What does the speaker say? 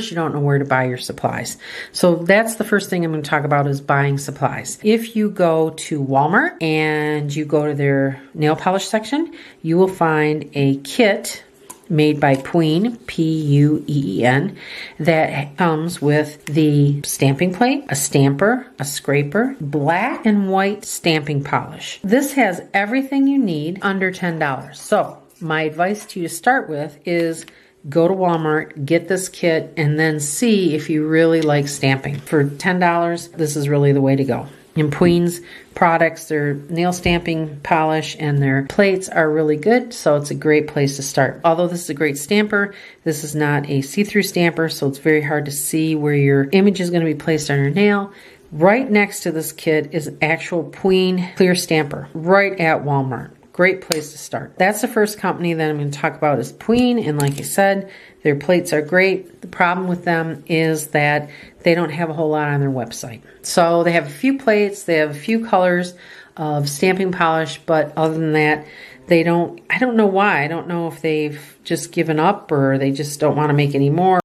you don't know where to buy your supplies. So that's the first thing I'm going to talk about is buying supplies. If you go to Walmart and you go to their nail polish section, you will find a kit made by Pueen, P-U-E-E-N, that comes with the stamping plate, a stamper, a scraper, black and white stamping polish. This has everything you need under $10. So my advice to you to start with is go to Walmart, get this kit, and then see if you really like stamping. For $10, this is really the way to go. And Pueen's products, their nail stamping polish and their plates are really good, so it's a great place to start. Although this is a great stamper, this is not a see-through stamper, so it's very hard to see where your image is going to be placed on your nail. Right next to this kit is actual Pueen clear stamper, right at Walmart. Great place to start. That's the first company that I'm going to talk about is Pueen, and like I said, their plates are great. The problem with them is that they don't have a whole lot on their website. So they have a few plates, they have a few colors of stamping polish, but other than that, I don't know why. I don't know if they've just given up or they just don't want to make any more.